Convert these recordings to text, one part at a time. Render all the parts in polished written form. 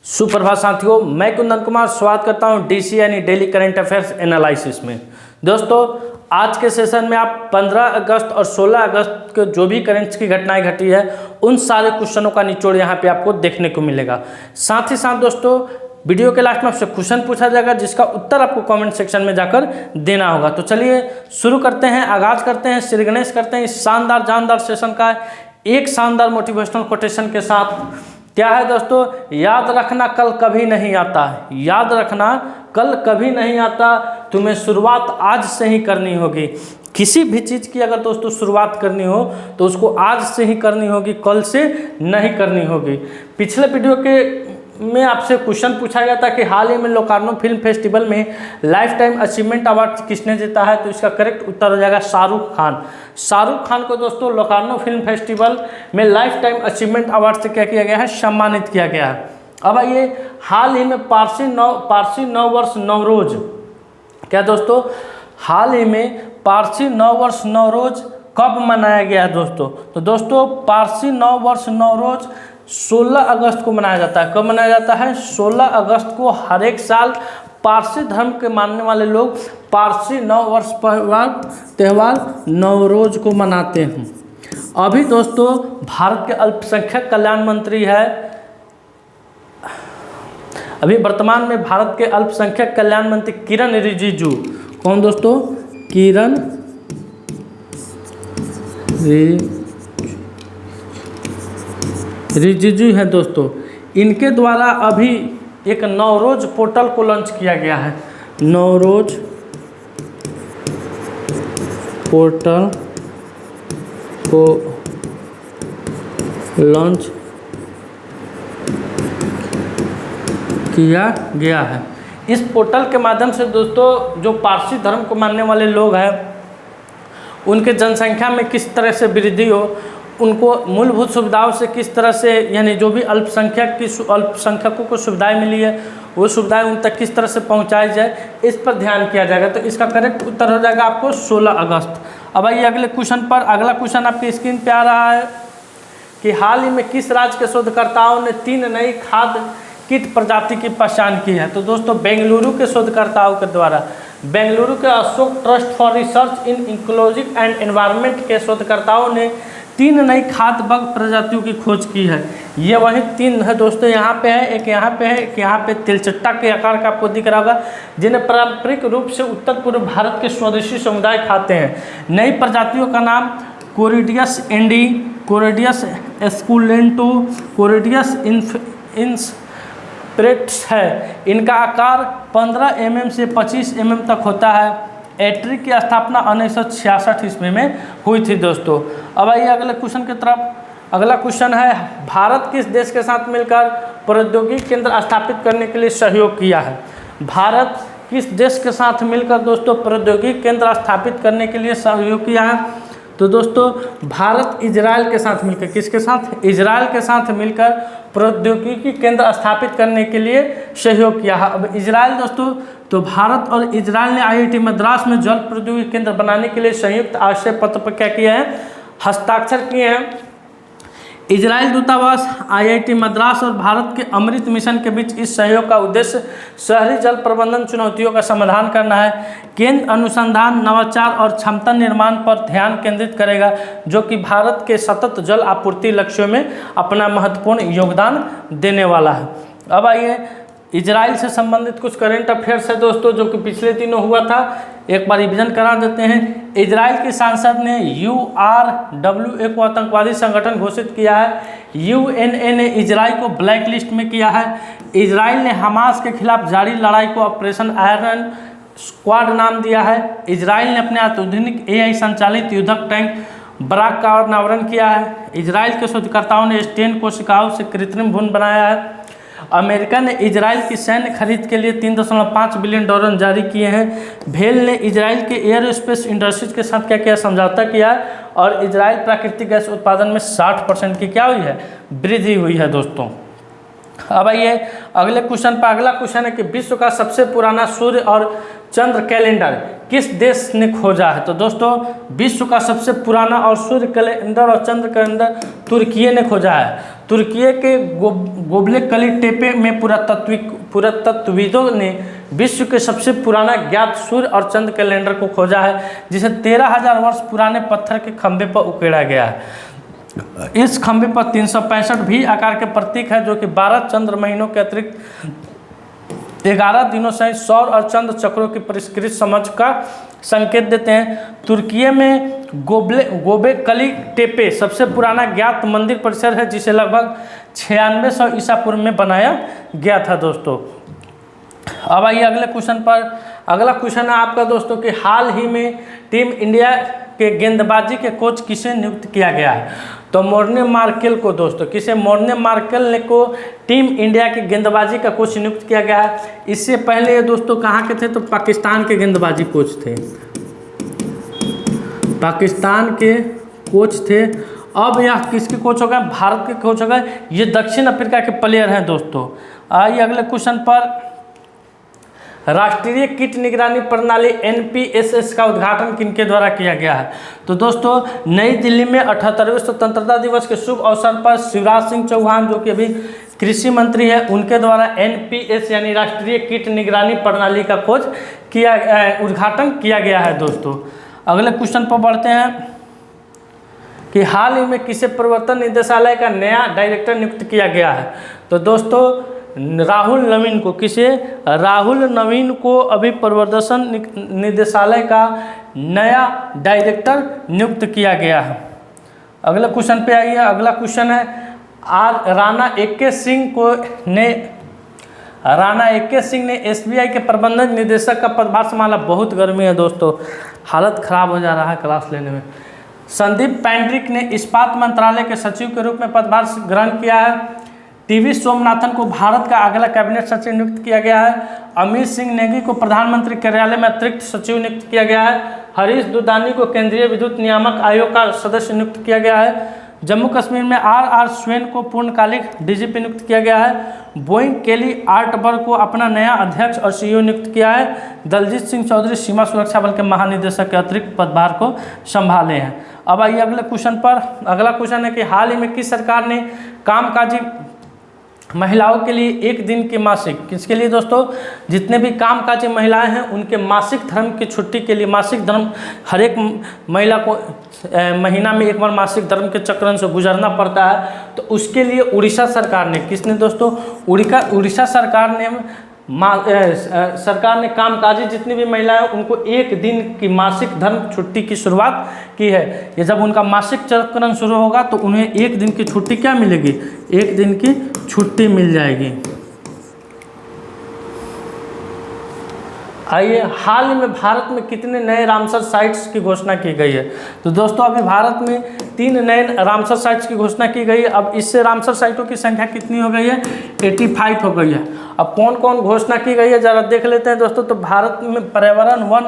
सुप्रभात साथियों, मैं कुंदन कुमार स्वागत करता हूं डीसी यानी डेली करंट अफेयर्स एनालिसिस में। दोस्तों, आज के सेशन में आप 15 अगस्त और 16 अगस्त के जो भी करंट्स की घटनाएं घटी है उन सारे क्वेश्चनों का निचोड़ यहां पे आपको देखने को मिलेगा। साथ ही साथ दोस्तों, वीडियो के लास्ट में आपसे क्वेश्चन पूछा जाएगा जिसका उत्तर आपको कमेंट सेक्शन में जाकर देना होगा। तो चलिए शुरू करते हैं, आगाज करते हैं, श्री गणेश करते हैं इस शानदार जानदार सेशन का एक शानदार मोटिवेशनल कोटेशन के साथ। क्या है दोस्तों? याद रखना कल कभी नहीं आता है, याद रखना कल कभी नहीं आता, तुम्हें शुरुआत आज से ही करनी होगी। किसी भी चीज़ की अगर दोस्तों शुरुआत करनी हो तो उसको आज से ही करनी होगी, कल से नहीं करनी होगी। पिछले वीडियो के में आपसे क्वेश्चन पूछा गया था कि हाल ही में लोकार्नो फिल्म फेस्टिवल में लाइफ टाइम अचीवमेंट अवार्ड किसने जीता है, तो इसका करेक्ट उत्तर हो जाएगा शाहरुख खान। शाहरुख खान को दोस्तों लोकार्नो फिल्म फेस्टिवल में लाइफ टाइम अचीवमेंट अवार्ड से क्या किया गया है? सम्मानित किया गया है। अब आइए, हाल ही में पारसी नव वर्ष नवरोज, क्या दोस्तों हाल ही में पारसी नव वर्ष नवरोज कब मनाया गया है दोस्तों? तो दोस्तों पारसी नव वर्ष नवरोज 16 अगस्त को मनाया जाता है। कब मनाया जाता है? 16 अगस्त को हर एक साल पारसी धर्म के मानने वाले लोग पारसी नव वर्ष त्यौहार नवरोज को मनाते हैं। अभी दोस्तों भारत के अल्पसंख्यक कल्याण मंत्री है, अभी वर्तमान में भारत के अल्पसंख्यक कल्याण मंत्री किरण रिजिजू। कौन दोस्तों? किरण रिजिजू है दोस्तों। इनके द्वारा अभी एक नवरोज पोर्टल को लॉन्च किया गया है। नवरोज पोर्टल को लॉन्च किया गया है। इस पोर्टल के माध्यम से दोस्तों जो पारसी धर्म को मानने वाले लोग हैं उनके जनसंख्या में किस तरह से वृद्धि हो, उनको मूलभूत सुविधाओं से किस तरह से, यानी जो भी अल्पसंख्यकों को सुविधाएं मिली है वो सुविधाएं उन तक किस तरह से पहुंचाई जाए, इस पर ध्यान किया जाएगा। तो इसका करेक्ट उत्तर हो जाएगा आपको 16 अगस्त। अब आइए अगले क्वेश्चन पर। अगला क्वेश्चन आपकी स्क्रीन पे आ रहा है कि हाल ही में किस राज्य के शोधकर्ताओं ने 3 नई खाद्य कीट प्रजाति की पहचान की है? तो दोस्तों बेंगलुरु के शोधकर्ताओं के द्वारा, बेंगलुरु के Ashok trust for research in ecology and environment के शोधकर्ताओं ने 3 नई खाद्य बग प्रजातियों की खोज की है। ये वही 3 है दोस्तों, यहाँ पे है, एक यहाँ पे है, एक यहाँ पे तिलचट्टा के आकार का आपको दिख रहा होगा, जिन्हें पारंपरिक रूप से उत्तर पूर्व भारत के स्वदेशी समुदाय खाते हैं। नई प्रजातियों का नाम कोरिडियस एंडी, कोरिडियस एस्कुलेंटो, कोरिडियस इंस्प्रेट्स है। इनका आकार 15 mm से 25 mm तक होता है। एट्री की स्थापना 1966 ईस्वी में हुई थी दोस्तों। अब आइए अगले क्वेश्चन की तरफ। अगला क्वेश्चन है, भारत किस देश के साथ मिलकर प्रौद्योगिकी केंद्र स्थापित करने के लिए सहयोग किया है? भारत किस देश के साथ मिलकर दोस्तों प्रौद्योगिकी केंद्र स्थापित करने के लिए सहयोग किया है? तो दोस्तों भारत इजराइल के साथ मिलकर, किसके साथ? इजराइल के साथ मिलकर प्रौद्योगिकी केंद्र स्थापित करने के लिए सहयोग किया है। अब इजराइल दोस्तों, तो भारत और इजराइल ने IIT मद्रास में जल प्रौद्योगिकी केंद्र बनाने के लिए संयुक्त आशय पत्र पर क्या किया है? हस्ताक्षर किए हैं। इजराइल दूतावास, IIT मद्रास और भारत के अमृत मिशन के बीच इस सहयोग का उद्देश्य शहरी जल प्रबंधन चुनौतियों का समाधान करना है। केंद्र अनुसंधान, नवाचार और क्षमता निर्माण पर ध्यान केंद्रित करेगा, जो कि भारत के सतत जल आपूर्ति लक्ष्यों में अपना महत्वपूर्ण योगदान देने वाला है। अब आइए इजराइल से संबंधित कुछ करंट अफेयर्स है दोस्तों, जो कि पिछले दिनों हुआ था, एक बार रिवीजन करा देते हैं। इजराइल की सांसद ने URWA को आतंकवादी संगठन घोषित किया है। UNA ने इजराइल को ब्लैक लिस्ट में किया है। इजराइल ने हमास के खिलाफ जारी लड़ाई को ऑपरेशन आयरन स्क्वाड नाम दिया है। इजराइल ने अपने आधुनिक AI संचालित युद्धक टैंक बराक का अनावरण किया है। इजराइल के शोधकर्ताओं ने स्टेन कोशिकाओं से कृत्रिम भ्रूण बनाया है। अमेरिका ने इजराइल की सैन्य खरीद के लिए $3.5 बिलियन जारी किए हैं। भेल ने इजराइल के एयरोस्पेस इंडस्ट्रीज के साथ क्या किया? समझौता किया है और इजराइल प्राकृतिक गैस उत्पादन में 60% की क्या हुई है? वृद्धि हुई है दोस्तों। अब आइए अगले क्वेश्चन पर। अगला क्वेश्चन है कि विश्व का सबसे पुराना सूर्य और चंद्र कैलेंडर किस देश ने खोजा है? तो दोस्तों विश्व का सबसे पुराना और सूर्य कैलेंडर और चंद्र कैलेंडर तुर्की ने खोजा है। तुर्की के गोबेकली टेपे में पुरातत्वविदों ने विश्व के सबसे पुराना ज्ञात सूर्य और चंद्र कैलेंडर को खोजा है, जिसे 13,000 वर्ष पुराने पत्थर के खंभे पर उकेरा गया है। इस खंभे पर 365 भी आकार के प्रतीक है, जो कि 12 चंद्र महीनों के अतिरिक्त 11 दिनों सहित सौर और चंद्र चक्रों की परिष्कृत समझ का संकेत देते हैं। तुर्की में गोबेकली टेपे सबसे पुराना ज्ञात मंदिर परिसर है, जिसे लगभग 9600 ईसा पूर्व में बनाया गया था दोस्तों। अब आइए अगले क्वेश्चन पर। अगला क्वेश्चन है आपका दोस्तों कि हाल ही में टीम इंडिया के गेंदबाजी के कोच किसे नियुक्त किया गया है? तो मोर्ने मार्केल को दोस्तों, किसे? मोर्ने मार्केल ने को टीम इंडिया के गेंदबाजी का कोच नियुक्त किया गया है। इससे पहले ये दोस्तों कहाँ के थे? तो पाकिस्तान के गेंदबाजी कोच थे, पाकिस्तान के कोच थे। अब यह किसके कोच हो गए? भारत के कोच हो गए। ये दक्षिण अफ्रीका के प्लेयर हैं दोस्तों। आइए अगले क्वेश्चन पर। राष्ट्रीय कीट निगरानी प्रणाली NPSS का उद्घाटन किनके द्वारा किया गया है? तो दोस्तों नई दिल्ली में 78वें स्वतंत्रता दिवस के शुभ अवसर पर शिवराज सिंह चौहान, जो कि अभी कृषि मंत्री है, उनके द्वारा NPS यानी राष्ट्रीय कीट निगरानी प्रणाली का उद्घाटन किया गया है दोस्तों। अगले क्वेश्चन पर बढ़ते हैं कि हाल ही में किसे प्रवर्तन निदेशालय का नया डायरेक्टर नियुक्त किया गया है? तो दोस्तों राहुल नवीन को, किसे? राहुल नवीन को अभी प्रवर्तन निदेशालय का नया डायरेक्टर नियुक्त किया गया है। अगला क्वेश्चन पे आइए। अगला क्वेश्चन है राणा AK सिंह ने SBI के प्रबंधन निदेशक का पदभार संभाला। बहुत गर्मी है दोस्तों, हालत खराब हो जा रहा है क्लास लेने में। संदीप पैंड्रिक ने इस्पात मंत्रालय के सचिव के रूप में पदभार ग्रहण किया है। TV सोमनाथन को भारत का अगला कैबिनेट सचिव नियुक्त किया गया है। अमित सिंह नेगी को प्रधानमंत्री कार्यालय में अतिरिक्त सचिव नियुक्त किया गया है। हरीश दुधानी को केंद्रीय विद्युत नियामक आयोग का सदस्य नियुक्त किया गया है। जम्मू कश्मीर में RR स्वेन को पूर्णकालिक DGP नियुक्त किया गया है। बोइंग केली आर्टबर्ग को अपना नया अध्यक्ष और CEO नियुक्त किया है। दलजीत सिंह चौधरी सीमा सुरक्षा बल के महानिदेशक के अतिरिक्त पदभार को संभाले हैं। अब आइए अगले क्वेश्चन पर। अगला क्वेश्चन है कि हाल ही में किस सरकार ने कामकाजी महिलाओं के लिए एक दिन की मासिक, किसके लिए दोस्तों? जितने भी कामकाजी महिलाएं हैं उनके मासिक धर्म की छुट्टी के लिए, मासिक धर्म हर एक महिला को महीना में एक बार मासिक धर्म के चक्रण से गुजरना पड़ता है, तो उसके लिए उड़ीसा सरकार ने, किसने दोस्तों? उड़ीसा सरकार ने कामकाजी जितनी भी महिलाएं उनको एक दिन की मासिक धर्म छुट्टी की शुरुआत की है। ये जब उनका मासिक चक्रण शुरू होगा तो उन्हें एक दिन की छुट्टी क्या मिलेगी? एक दिन की छुट्टी मिल जाएगी। आइए, हाल ही में भारत में कितने नए रामसर साइट्स की घोषणा की गई है? तो दोस्तों अभी भारत में 3 नए रामसर साइट्स की घोषणा की गई है। अब इससे रामसर साइटों की संख्या कितनी हो गई है? 85 हो गई है। अब कौन कौन घोषणा की गई है जरा देख लेते हैं दोस्तों। तो भारत में पर्यावरण, वन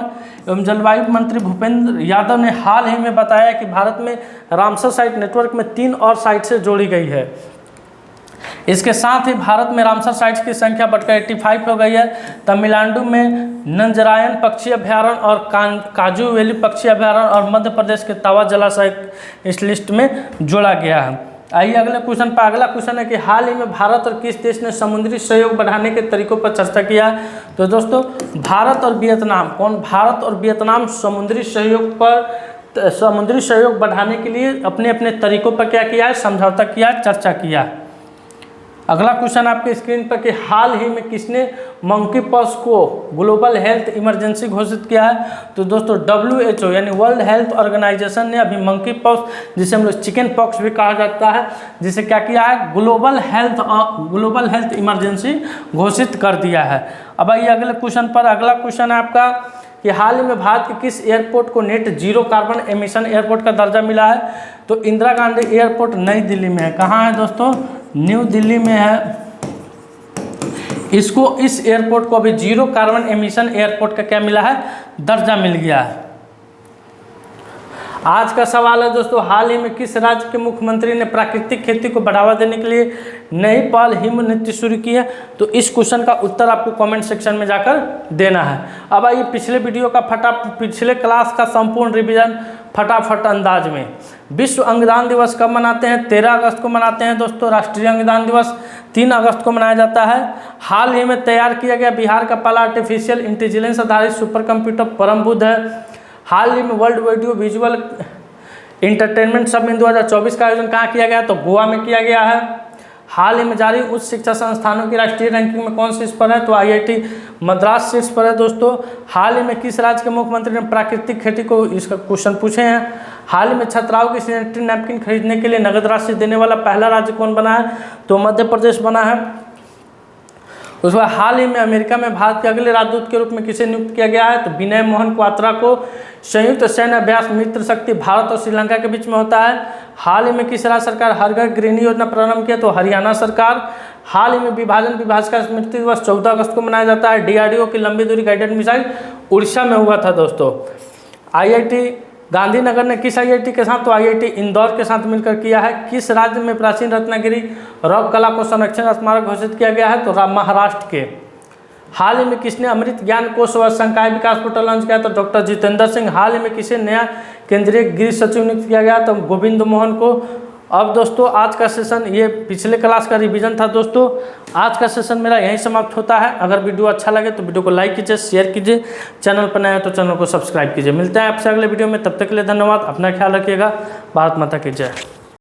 एवं जलवायु मंत्री भूपेंद्र यादव ने हाल ही में बताया कि भारत में रामसर साइट नेटवर्क में 3 और साइट से जोड़ी गई है। इसके साथ ही भारत में रामसर साइट्स की संख्या बढ़कर 85 हो गई है। तमिलनाडु में नंजरायन पक्षी अभ्यारण्य और काजू वैली पक्षी अभ्यारण्य और मध्य प्रदेश के तावा जलाशय इस लिस्ट में जोड़ा गया है। आइए अगले क्वेश्चन पर। अगला क्वेश्चन है कि हाल ही में भारत और किस देश ने समुद्री सहयोग बढ़ाने के तरीकों पर चर्चा किया है? तो दोस्तों भारत और वियतनाम। कौन? भारत और वियतनाम समुद्री सहयोग बढ़ाने के लिए अपने अपने तरीकों पर क्या किया है? समझौता किया है, चर्चा किया है। अगला क्वेश्चन आपके स्क्रीन पर कि हाल ही में किसने मंकी पॉक्स को ग्लोबल हेल्थ इमरजेंसी घोषित किया है? तो दोस्तों WHO यानी वर्ल्ड हेल्थ ऑर्गेनाइजेशन ने अभी मंकी पॉक्स, जिसे हम लोग चिकन पॉक्स भी कहा जाता है, जिसे क्या किया है? ग्लोबल हेल्थ इमरजेंसी घोषित कर दिया है। अब आइए अगले क्वेश्चन पर। अगला क्वेश्चन है आपका कि हाल ही में भारत के किस एयरपोर्ट को net zero carbon emission airport का दर्जा मिला है? तो इंदिरा गांधी एयरपोर्ट नई दिल्ली में है। कहाँ है दोस्तों? न्यू दिल्ली में है। इस एयरपोर्ट को अभी जीरो कार्बन एमिशन एयरपोर्ट का क्या मिला है? दर्जा मिल गया है। आज का सवाल है दोस्तों, हाल ही में किस राज्य के मुख्यमंत्री ने प्राकृतिक खेती को बढ़ावा देने के लिए नई पहल हिम नीति शुरू की है? तो इस क्वेश्चन का उत्तर आपको कमेंट सेक्शन में जाकर देना है। अब आइए पिछले क्लास का संपूर्ण रिवीजन फटाफट अंदाज में। विश्व अंगदान दिवस कब मनाते हैं? 13 अगस्त को मनाते हैं दोस्तों। राष्ट्रीय अंगदान दिवस 3 अगस्त को मनाया जाता है। हाल ही में तैयार किया गया बिहार का पहला आर्टिफिशियल इंटेलिजेंस आधारित सुपर कंप्यूटर परम बुद्ध है। हाल ही में world video visual entertainment summit 2024 का आयोजन कहाँ किया गया? तो गोवा में किया गया है। हाल ही में जारी उच्च शिक्षा संस्थानों की राष्ट्रीय रैंकिंग में कौन शीर्ष पर है? तो IIT मद्रास शीर्ष पर है दोस्तों। हाल ही में किस राज्य के मुख्यमंत्री ने प्राकृतिक खेती को, इसका क्वेश्चन पूछे हैं। हाल ही में छात्राओं की सैनिटरी नैपकिन खरीदने के लिए नगद राशि देने वाला पहला राज्य कौन बना है? तो मध्य प्रदेश बना है। उसके बाद हाल ही में अमेरिका में भारत के अगले राजदूत के रूप में किसे नियुक्त किया गया है? तो विनय मोहन क्वात्रा को। संयुक्त सैन्य अभ्यास मित्र शक्ति भारत और श्रीलंका के बीच में होता है। हाल ही में किस राज्य सरकार हर घर गृहिणी योजना प्रारंभ किया? तो हरियाणा सरकार। हाल ही में विभाजन विभाजिका स्मृति दिवस 14 अगस्त को मनाया जाता है। DRDO की लंबी दूरी गाइडेड मिसाइल उड़ीसा में हुआ था दोस्तों। IIT गांधीनगर ने किस IIT के साथ? तो IIT इंदौर के साथ मिलकर किया है। किस राज्य में प्राचीन रत्नागिरी रॉक कला को संरक्षण स्मारक घोषित किया गया है? तो महाराष्ट्र के। हाल ही में किसने अमृत ज्ञान कोष व संकाय विकास पोर्टल लॉन्च किया? तो डॉक्टर जितेंद्र सिंह। हाल ही में किसे नया केंद्रीय गृह सचिव नियुक्त किया गया? तो गोविंद मोहन को। अब दोस्तों आज का सेशन, ये पिछले क्लास का रिवीजन था दोस्तों। आज का सेशन मेरा यहीं समाप्त होता है। अगर वीडियो अच्छा लगे तो वीडियो को लाइक कीजिए, शेयर कीजिए, चैनल पर नया है तो चैनल को सब्सक्राइब कीजिए। मिलते हैं आपसे अगले वीडियो में, तब तक के लिए धन्यवाद। अपना ख्याल रखिएगा। भारत माता की जय।